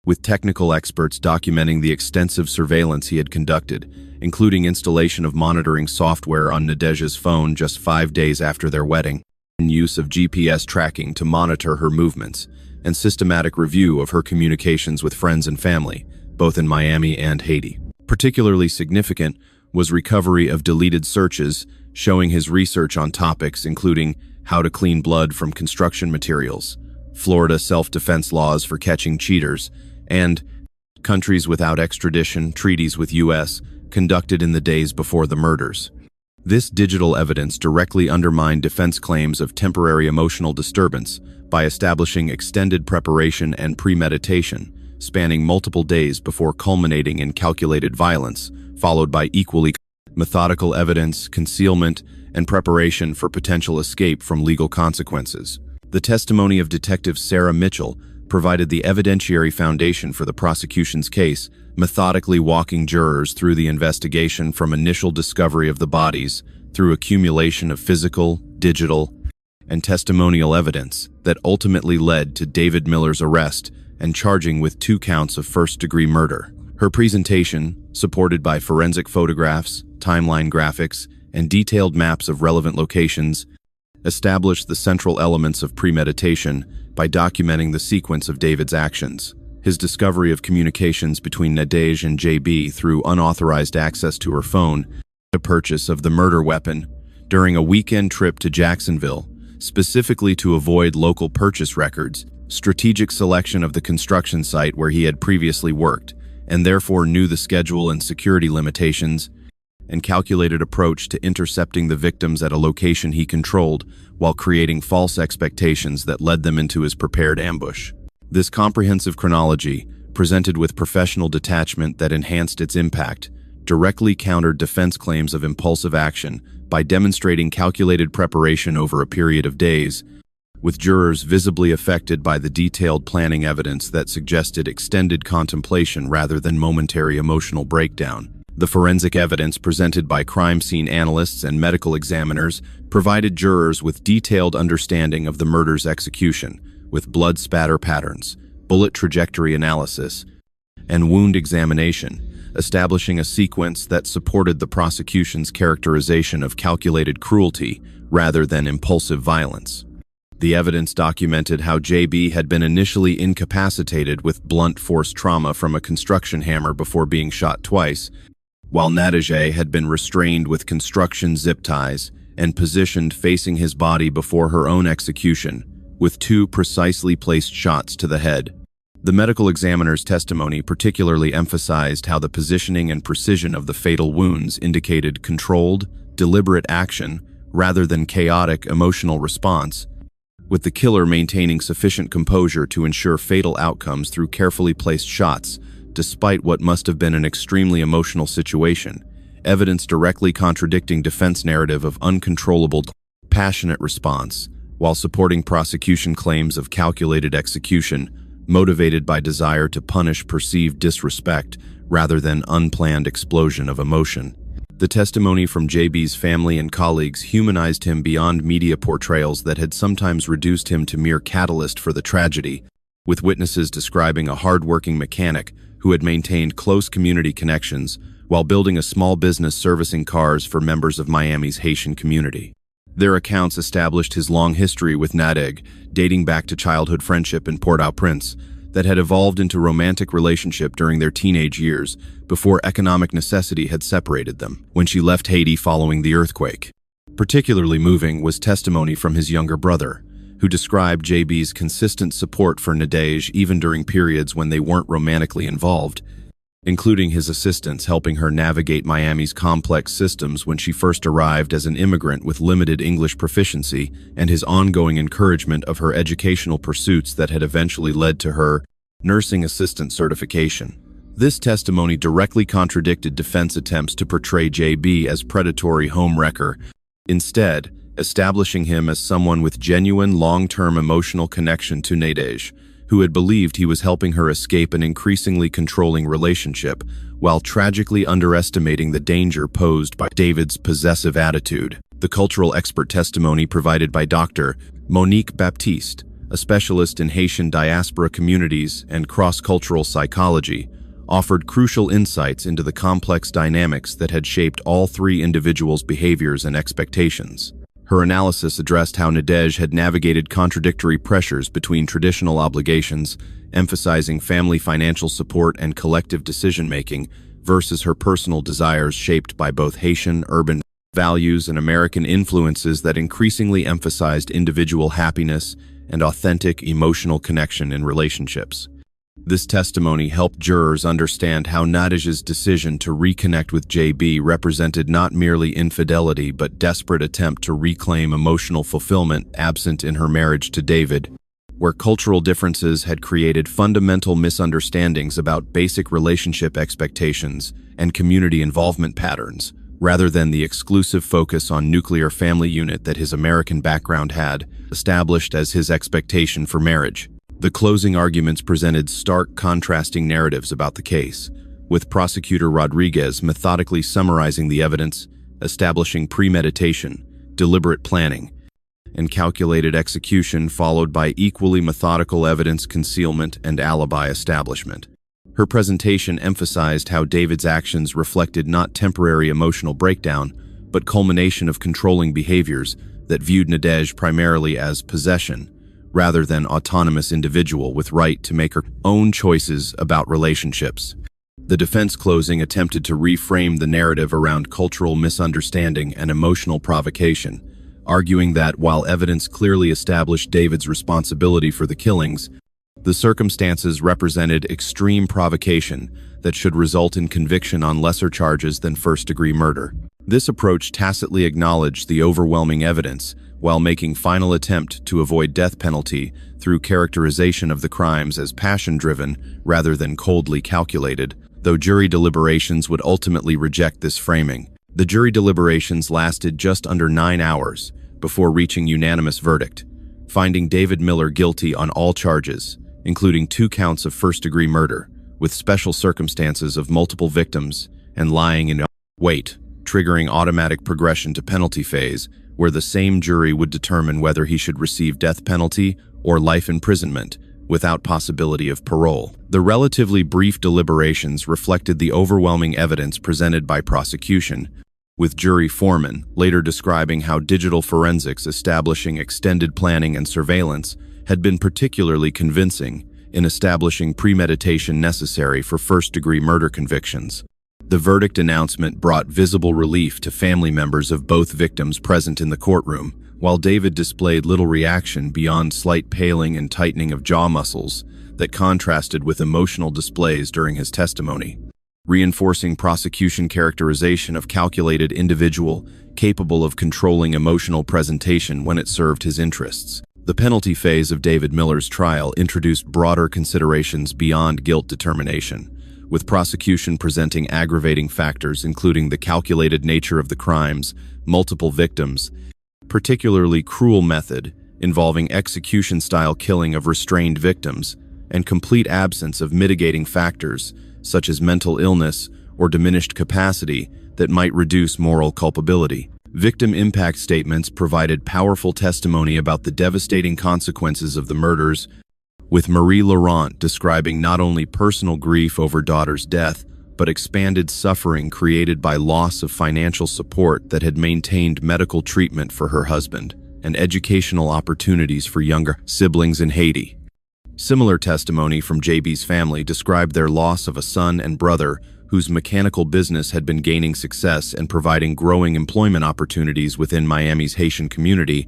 with technical experts documenting the extensive surveillance he had conducted, including installation of monitoring software on Nadege's phone just 5 days after their wedding, and use of GPS tracking to monitor her movements, and systematic review of her communications with friends and family, both in Miami and Haiti. Particularly significant was recovery of deleted searches showing his research on topics including how to clean blood from construction materials, Florida self-defense laws for catching cheaters, and countries without extradition treaties with U.S. conducted in the days before the murders. This digital evidence directly undermined defense claims of temporary emotional disturbance by establishing extended preparation and premeditation, spanning multiple days before culminating in calculated violence, followed by equally methodical evidence, concealment, and preparation for potential escape from legal consequences. The testimony of Detective Sarah Mitchell provided the evidentiary foundation for the prosecution's case, methodically walking jurors through the investigation from initial discovery of the bodies through accumulation of physical, digital, and testimonial evidence that ultimately led to David Miller's arrest and charging with 2 counts of first-degree murder. Her presentation, supported by forensic photographs, timeline graphics, and detailed maps of relevant locations, established the central elements of premeditation by documenting the sequence of David's actions. His discovery of communications between Nadege and JB through unauthorized access to her phone, the purchase of the murder weapon during a weekend trip to Jacksonville, specifically to avoid local purchase records, strategic selection of the construction site where he had previously worked, and therefore knew the schedule and security limitations, and calculated approach to intercepting the victims at a location he controlled while creating false expectations that led them into his prepared ambush. This comprehensive chronology, presented with professional detachment that enhanced its impact, directly countered defense claims of impulsive action by demonstrating calculated preparation over a period of days, with jurors visibly affected by the detailed planning evidence that suggested extended contemplation rather than momentary emotional breakdown. The forensic evidence presented by crime scene analysts and medical examiners provided jurors with detailed understanding of the murder's execution, with blood spatter patterns, bullet trajectory analysis, and wound examination, establishing a sequence that supported the prosecution's characterization of calculated cruelty rather than impulsive violence. The evidence documented how JB had been initially incapacitated with blunt force trauma from a construction hammer before being shot twice, while Nadege had been restrained with construction zip ties and positioned facing his body before her own execution, with 2 precisely placed shots to the head. The medical examiner's testimony particularly emphasized how the positioning and precision of the fatal wounds indicated controlled, deliberate action rather than chaotic emotional response, with the killer maintaining sufficient composure to ensure fatal outcomes through carefully placed shots, despite what must have been an extremely emotional situation, evidence directly contradicting defense narrative of uncontrollable, passionate response, while supporting prosecution claims of calculated execution, motivated by desire to punish perceived disrespect rather than unplanned explosion of emotion. The testimony from JB's family and colleagues humanized him beyond media portrayals that had sometimes reduced him to mere catalyst for the tragedy, with witnesses describing a hard-working mechanic who had maintained close community connections while building a small business servicing cars for members of Miami's Haitian community. Their accounts established his long history with Nadege, dating back to childhood friendship in Port-au-Prince, that had evolved into romantic relationship during their teenage years before economic necessity had separated them when she left Haiti following the earthquake. Particularly moving was testimony from his younger brother, who described JB's consistent support for Nadege even during periods when they weren't romantically involved, including his assistance helping her navigate Miami's complex systems when she first arrived as an immigrant with limited English proficiency, and his ongoing encouragement of her educational pursuits that had eventually led to her nursing assistant certification. This testimony directly contradicted defense attempts to portray JB as predatory homewrecker, instead establishing him as someone with genuine long-term emotional connection to Nadege, who had believed he was helping her escape an increasingly controlling relationship, while tragically underestimating the danger posed by David's possessive attitude. The cultural expert testimony provided by Dr. Monique Baptiste, a specialist in Haitian diaspora communities and cross-cultural psychology, offered crucial insights into the complex dynamics that had shaped all 3 individuals' behaviors and expectations. Her analysis addressed how Nadege had navigated contradictory pressures between traditional obligations, emphasizing family financial support and collective decision-making, versus her personal desires shaped by both Haitian urban values and American influences that increasingly emphasized individual happiness and authentic emotional connection in relationships. This testimony helped jurors understand how Nadege's decision to reconnect with JB represented not merely infidelity but desperate attempt to reclaim emotional fulfillment absent in her marriage to David, where cultural differences had created fundamental misunderstandings about basic relationship expectations and community involvement patterns, rather than the exclusive focus on nuclear family unit that his American background had established as his expectation for marriage. The closing arguments presented stark, contrasting narratives about the case, with Prosecutor Rodriguez methodically summarizing the evidence, establishing premeditation, deliberate planning, and calculated execution, followed by equally methodical evidence concealment and alibi establishment. Her presentation emphasized how David's actions reflected not temporary emotional breakdown, but culmination of controlling behaviors that viewed Nadege primarily as possession, rather than autonomous individual with right to make her own choices about relationships. The defense closing attempted to reframe the narrative around cultural misunderstanding and emotional provocation, arguing that while evidence clearly established David's responsibility for the killings, the circumstances represented extreme provocation that should result in conviction on lesser charges than first-degree murder. This approach tacitly acknowledged the overwhelming evidence while making final attempt to avoid death penalty through characterization of the crimes as passion-driven rather than coldly calculated, though jury deliberations would ultimately reject this framing. The jury deliberations lasted just under 9 hours before reaching unanimous verdict, finding David Miller guilty on all charges, including 2 counts of first-degree murder, with special circumstances of multiple victims and lying in wait, triggering automatic progression to penalty phase, where the same jury would determine whether he should receive death penalty or life imprisonment without possibility of parole. The relatively brief deliberations reflected the overwhelming evidence presented by prosecution, with jury foreman later describing how digital forensics establishing extended planning and surveillance had been particularly convincing in establishing premeditation necessary for first-degree murder convictions. The verdict announcement brought visible relief to family members of both victims present in the courtroom, while David displayed little reaction beyond slight paling and tightening of jaw muscles that contrasted with emotional displays during his testimony, reinforcing prosecution characterization of calculated individual capable of controlling emotional presentation when it served his interests. The penalty phase of David Miller's trial introduced broader considerations beyond guilt determination, with prosecution presenting aggravating factors including the calculated nature of the crimes, multiple victims, particularly cruel method involving execution-style killing of restrained victims, and complete absence of mitigating factors such as mental illness or diminished capacity that might reduce moral culpability. Victim impact statements provided powerful testimony about the devastating consequences of the murders, with Marie Laurent describing not only personal grief over daughter's death, but expanded suffering created by loss of financial support that had maintained medical treatment for her husband and educational opportunities for younger siblings in Haiti. Similar testimony from JB's family described their loss of a son and brother whose mechanical business had been gaining success and providing growing employment opportunities within Miami's Haitian community,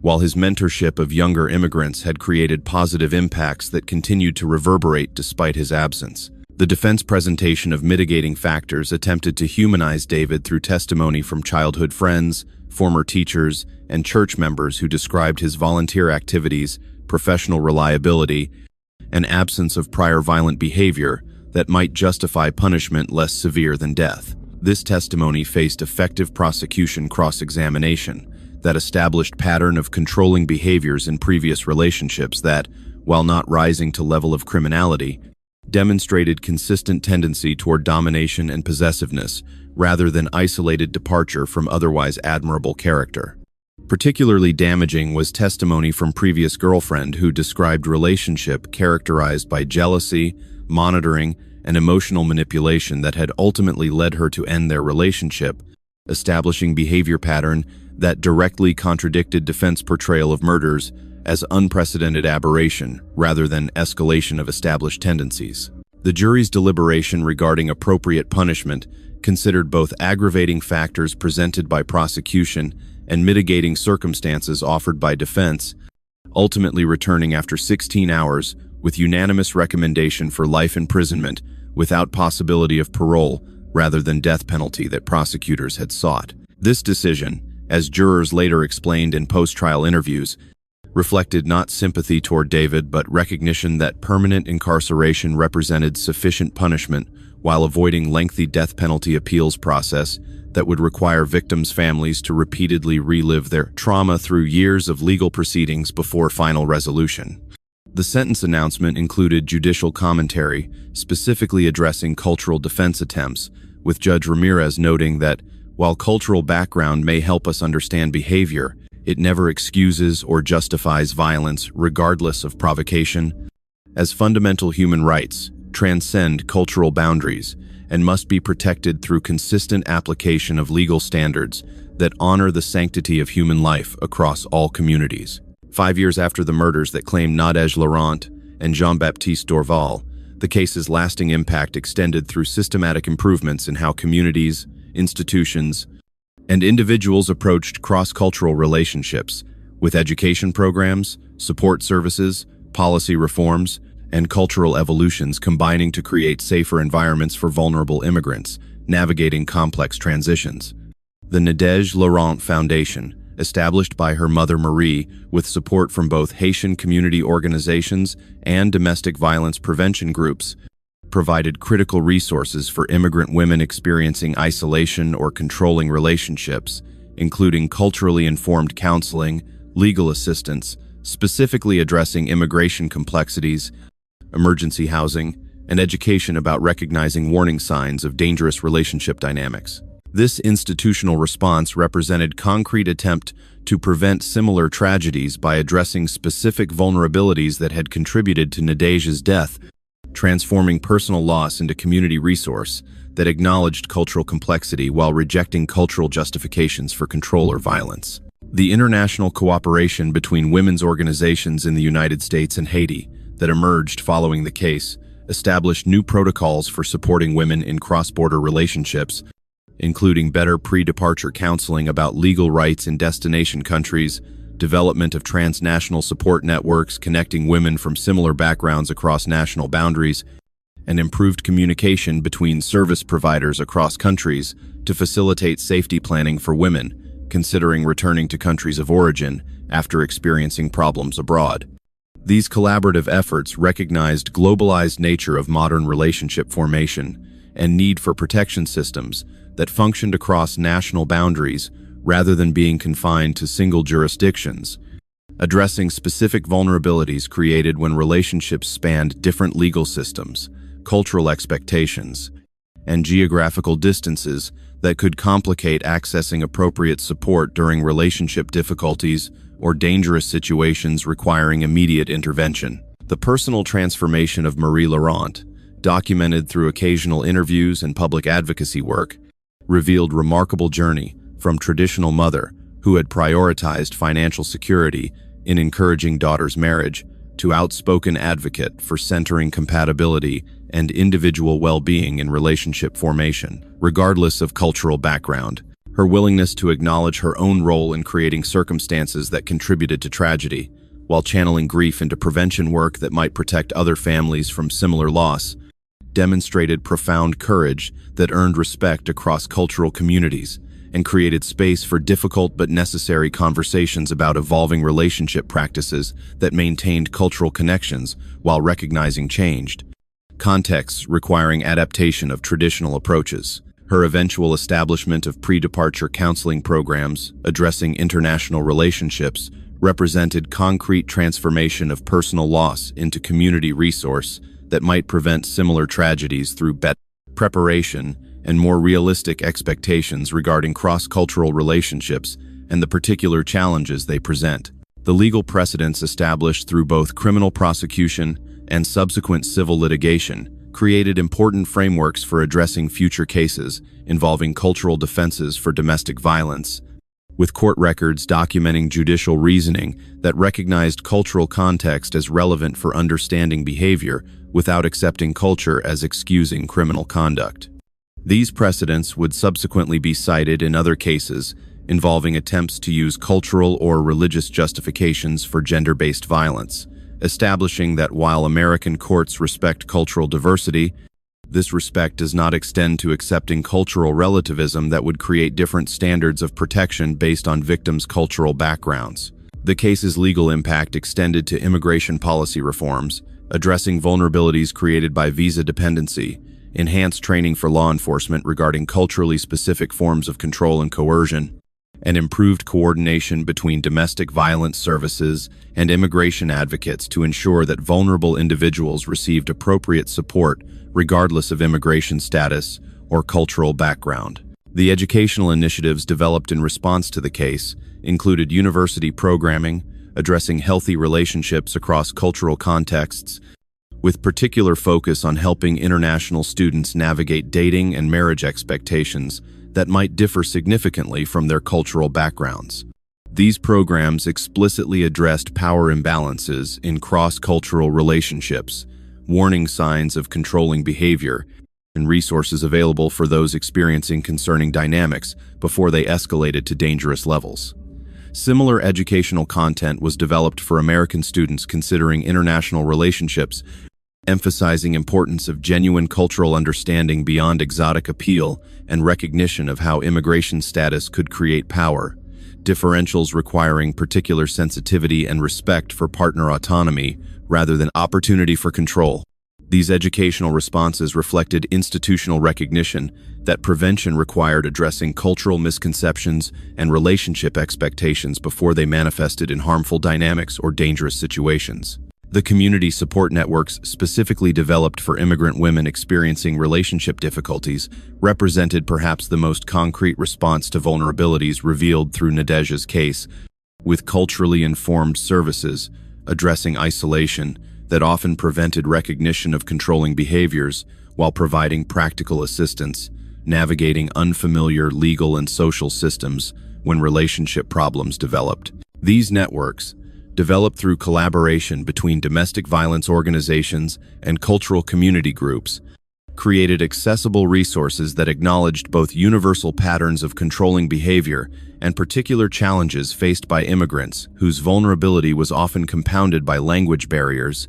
while his mentorship of younger immigrants had created positive impacts that continued to reverberate despite his absence. The defense presentation of mitigating factors attempted to humanize David through testimony from childhood friends, former teachers, and church members who described his volunteer activities, professional reliability, and absence of prior violent behavior that might justify punishment less severe than death. This testimony faced effective prosecution cross-examination that established pattern of controlling behaviors in previous relationships that, while not rising to level of criminality, demonstrated consistent tendency toward domination and possessiveness rather than isolated departure from otherwise admirable character. Particularly damaging was testimony from previous girlfriend who described relationship characterized by jealousy, monitoring, and emotional manipulation that had ultimately led her to end their relationship, establishing behavior pattern that directly contradicted defense portrayal of murders as unprecedented aberration rather than escalation of established tendencies. The jury's deliberation regarding appropriate punishment considered both aggravating factors presented by prosecution and mitigating circumstances offered by defense, ultimately returning after 16 hours with unanimous recommendation for life imprisonment without possibility of parole rather than death penalty that prosecutors had sought. This decision, as jurors later explained in post-trial interviews, reflected not sympathy toward David but recognition that permanent incarceration represented sufficient punishment while avoiding lengthy death penalty appeals process that would require victims' families to repeatedly relive their trauma through years of legal proceedings before final resolution. The sentence announcement included judicial commentary, specifically addressing cultural defense attempts, with Judge Ramirez noting that, while cultural background may help us understand behavior, it never excuses or justifies violence regardless of provocation, as fundamental human rights transcend cultural boundaries and must be protected through consistent application of legal standards that honor the sanctity of human life across all communities. 5 years after the murders that claimed Nadège Laurent and Jean-Baptiste Dorval, the case's lasting impact extended through systematic improvements in how communities, institutions, and individuals approached cross-cultural relationships, with education programs, support services, policy reforms, and cultural evolutions combining to create safer environments for vulnerable immigrants navigating complex transitions. The Nadège Laurent Foundation, established by her mother Marie with support from both Haitian community organizations and domestic violence prevention groups, provided critical resources for immigrant women experiencing isolation or controlling relationships, including culturally informed counseling, legal assistance, specifically addressing immigration complexities, emergency housing, and education about recognizing warning signs of dangerous relationship dynamics. This institutional response represented concrete attempt to prevent similar tragedies by addressing specific vulnerabilities that had contributed to Nadège's death, transforming personal loss into community resource that acknowledged cultural complexity while rejecting cultural justifications for control or violence. The international cooperation between women's organizations in the United States and Haiti that emerged following the case established new protocols for supporting women in cross-border relationships, including better pre-departure counseling about legal rights in destination countries, development of transnational support networks connecting women from similar backgrounds across national boundaries, and improved communication between service providers across countries to facilitate safety planning for women considering returning to countries of origin after experiencing problems abroad. These collaborative efforts recognized globalized nature of modern relationship formation and need for protection systems that functioned across national boundaries rather than being confined to single jurisdictions, addressing specific vulnerabilities created when relationships spanned different legal systems, cultural expectations, and geographical distances that could complicate accessing appropriate support during relationship difficulties or dangerous situations requiring immediate intervention. The personal transformation of Marie Laurent, documented through occasional interviews and public advocacy work, revealed remarkable journey from traditional mother who had prioritized financial security in encouraging daughter's marriage to outspoken advocate for centering compatibility and individual well-being in relationship formation, regardless of cultural background. Her willingness to acknowledge her own role in creating circumstances that contributed to tragedy, while channeling grief into prevention work that might protect other families from similar loss, demonstrated profound courage that earned respect across cultural communities and created space for difficult but necessary conversations about evolving relationship practices that maintained cultural connections while recognizing changed contexts requiring adaptation of traditional approaches. Her eventual establishment of pre-departure counseling programs addressing international relationships represented concrete transformation of personal loss into community resource that might prevent similar tragedies through better preparation and more realistic expectations regarding cross-cultural relationships and the particular challenges they present. The legal precedents established through both criminal prosecution and subsequent civil litigation created important frameworks for addressing future cases involving cultural defenses for domestic violence with court records documenting judicial reasoning that recognized cultural context as relevant for understanding behavior without accepting culture as excusing criminal conduct. These precedents would subsequently be cited in other cases involving attempts to use cultural or religious justifications for gender-based violence, establishing that while American courts respect cultural diversity, this respect does not extend to accepting cultural relativism that would create different standards of protection based on victims' cultural backgrounds. The case's legal impact extended to immigration policy reforms, addressing vulnerabilities created by visa dependency, enhanced training for law enforcement regarding culturally specific forms of control and coercion, and improved coordination between domestic violence services and immigration advocates to ensure that vulnerable individuals received appropriate support regardless of immigration status or cultural background. The educational initiatives developed in response to the case included university programming, addressing healthy relationships across cultural contexts, with particular focus on helping international students navigate dating and marriage expectations that might differ significantly from their cultural backgrounds. These programs explicitly addressed power imbalances in cross-cultural relationships, warning signs of controlling behavior, and resources available for those experiencing concerning dynamics before they escalated to dangerous levels. Similar educational content was developed for American students considering international relationships, emphasizing importance of genuine cultural understanding beyond exotic appeal and recognition of how immigration status could create power, differentials requiring particular sensitivity and respect for partner autonomy rather than opportunity for control. These educational responses reflected institutional recognition that prevention required addressing cultural misconceptions and relationship expectations before they manifested in harmful dynamics or dangerous situations. The community support networks specifically developed for immigrant women experiencing relationship difficulties represented perhaps the most concrete response to vulnerabilities revealed through Nadezhda's case, with culturally informed services addressing isolation that often prevented recognition of controlling behaviors while providing practical assistance, navigating unfamiliar legal and social systems when relationship problems developed. These networks, developed through collaboration between domestic violence organizations and cultural community groups, created accessible resources that acknowledged both universal patterns of controlling behavior and particular challenges faced by immigrants whose vulnerability was often compounded by language barriers,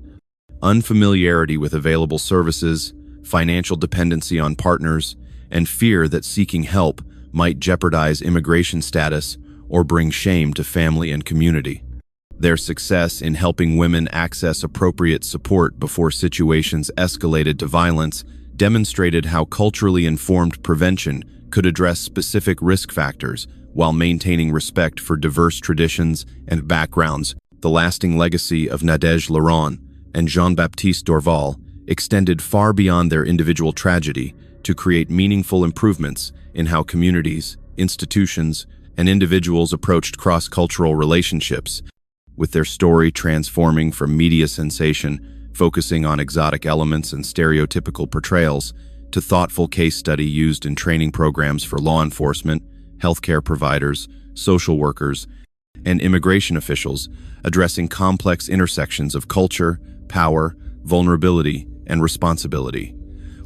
unfamiliarity with available services, financial dependency on partners, and fear that seeking help might jeopardize immigration status or bring shame to family and community. Their success in helping women access appropriate support before situations escalated to violence demonstrated how culturally informed prevention could address specific risk factors while maintaining respect for diverse traditions and backgrounds. The lasting legacy of Nadezhda Laron and Jean-Baptiste Dorval extended far beyond their individual tragedy to create meaningful improvements in how communities, institutions, and individuals approached cross-cultural relationships, with their story transforming from media sensation, focusing on exotic elements and stereotypical portrayals, to thoughtful case study used in training programs for law enforcement, healthcare providers, social workers, and immigration officials, addressing complex intersections of culture, power, vulnerability, and responsibility.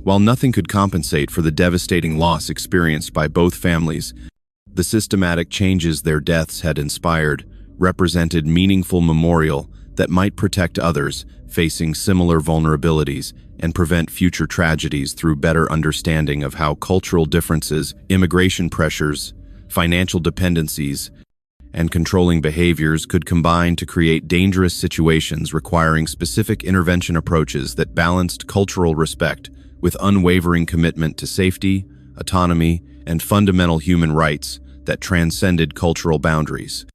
While nothing could compensate for the devastating loss experienced by both families, the systematic changes their deaths had inspired represented meaningful memorial that might protect others facing similar vulnerabilities and prevent future tragedies through better understanding of how cultural differences, immigration pressures, financial dependencies, and controlling behaviors could combine to create dangerous situations requiring specific intervention approaches that balanced cultural respect with unwavering commitment to safety, autonomy, and fundamental human rights that transcended cultural boundaries.